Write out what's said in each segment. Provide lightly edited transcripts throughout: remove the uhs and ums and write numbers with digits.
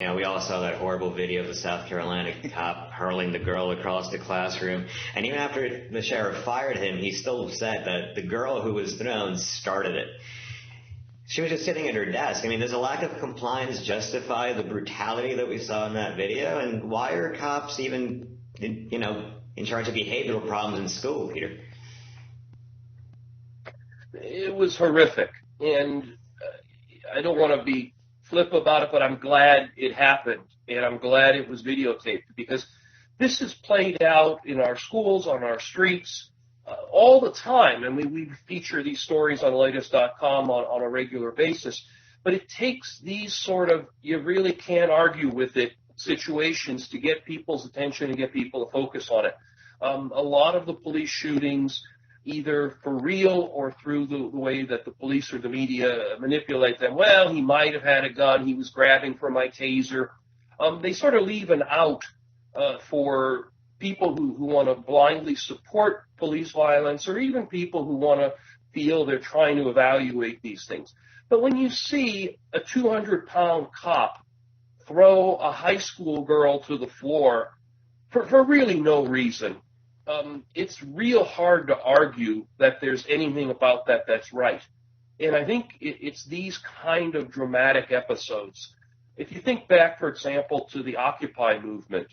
Yeah, we all saw that horrible video of the South Carolina cop hurling the girl across the classroom. And even after the sheriff fired him, he still said that the girl who was thrown started it. She was just sitting at her desk. I mean, does a lack of compliance justify the brutality that we saw in that video? And why are cops even, in charge of behavioral problems in school, Peter? It was horrific. And I don't want to be flip about it, but I'm glad it happened, and I'm glad it was videotaped, because this is played out in our schools, on our streets, all the time. And we feature these stories on Latest.com on a regular basis. But it takes these sort of, you really can't argue with it, situations to get people's attention and get people to focus on it. A lot of the police shootings, either for real or through the way that the police or the media manipulate them. Well, he might have had a gun. He was grabbing for my taser. They sort of leave an out for people who want to blindly support police violence, or even people who want to feel they're trying to evaluate these things. But when you see a 200-pound cop throw a high school girl to the floor for really no reason, it's real hard to argue that there's anything about that that's right. And I think it's these kind of dramatic episodes. If you think back, for example, to the Occupy movement,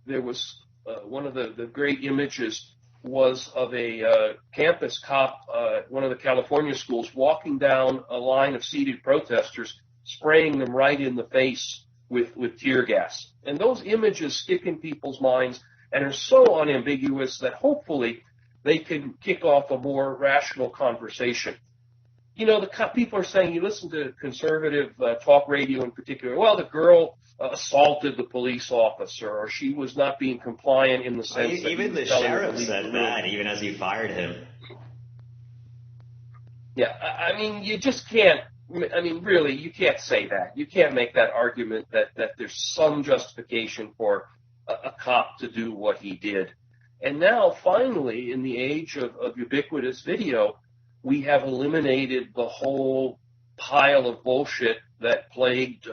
there was one of the great images was of a campus cop at one of the California schools walking down a line of seated protesters, spraying them right in the face with tear gas. And those images stick in people's minds and are so unambiguous that hopefully they can kick off a more rational conversation. You know, people are saying, you listen to conservative talk radio in particular, well, the girl assaulted the police officer, or she was not being compliant in the sense that even the sheriff said that, even as he fired him. Yeah, I mean, you just can't. I mean, really, you can't say that. You can't make that argument that there's some justification for a cop to do what he did. And now, finally, in the age of ubiquitous video, we have eliminated the whole pile of bullshit that plagued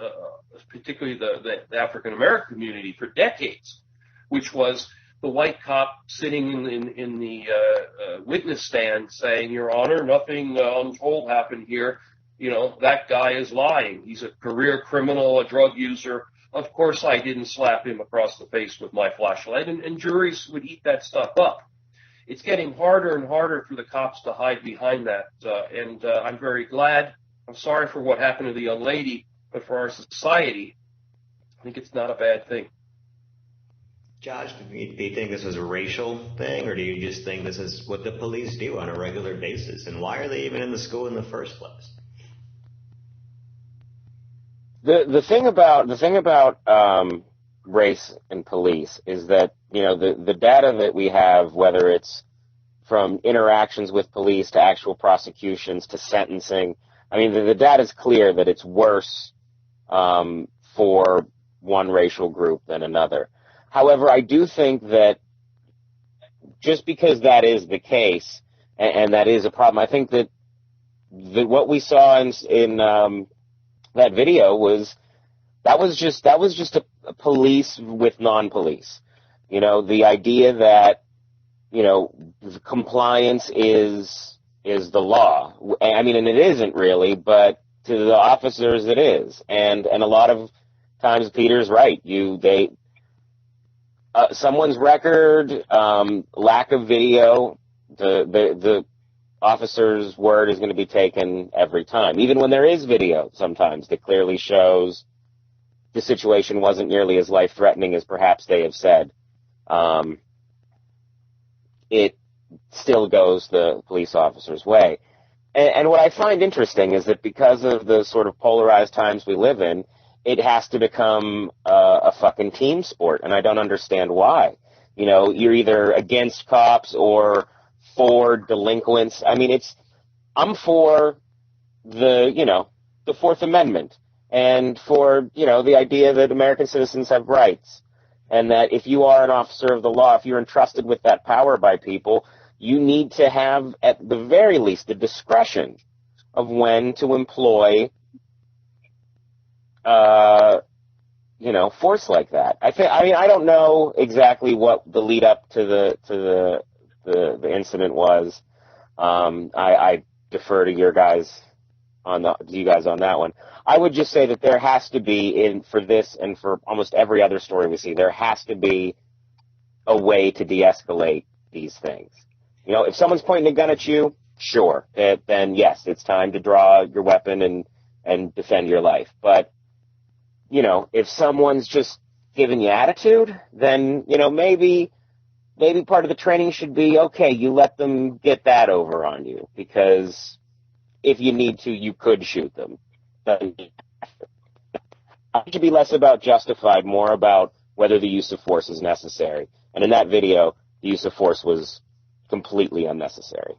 particularly the African-American community for decades, which was the white cop sitting in the witness stand saying, Your Honor, nothing untold happened here. You know, that guy is lying. He's a career criminal, a drug user. Of course I didn't slap him across the face with my flashlight, and juries would eat that stuff up. It's getting harder and harder for the cops to hide behind that, and I'm very glad. I'm sorry for what happened to the young lady, but for our society, I think it's not a bad thing. Josh, do you think this was a racial thing, or do you just think this is what the police do on a regular basis? And why are they even in the school in the first place? The thing about race and police is that, you know, the data that we have, whether it's from interactions with police to actual prosecutions to sentencing, I mean, the data is clear that it's worse for one racial group than another. However, I do think that just because that is the case, and that is a problem, I think that what we saw in that video was just a police with non-police. You know, the idea that, you know, compliance is the law. I mean, and it isn't really, but to the officers it is. And a lot of times Peter's right. Someone's record, lack of video, the officer's word is going to be taken every time. Even when there is video sometimes that clearly shows the situation wasn't nearly as life-threatening as perhaps they have said, it still goes the police officer's way. And what I find interesting is that because of the sort of polarized times we live in, it has to become a fucking team sport, and I don't understand why. You know, you're either against cops or for delinquents. I mean, I'm for the Fourth Amendment and for, you know, the idea that American citizens have rights, and that if you are an officer of the law, if you're entrusted with that power by people, you need to have, at the very least, the discretion of when to employ force like that. I mean, I don't know exactly what the lead up to the incident was. I defer to you guys on that one. I would just say that there has to be, for this and for almost every other story we see, there has to be a way to de-escalate these things. If someone's pointing a gun at you, sure, then yes, it's time to draw your weapon and defend your life. But if someone's just giving you attitude, then maybe part of the training should be, okay, you let them get that over on you, because if you need to, you could shoot them. It should be less about justified, more about whether the use of force is necessary. And in that video, the use of force was completely unnecessary.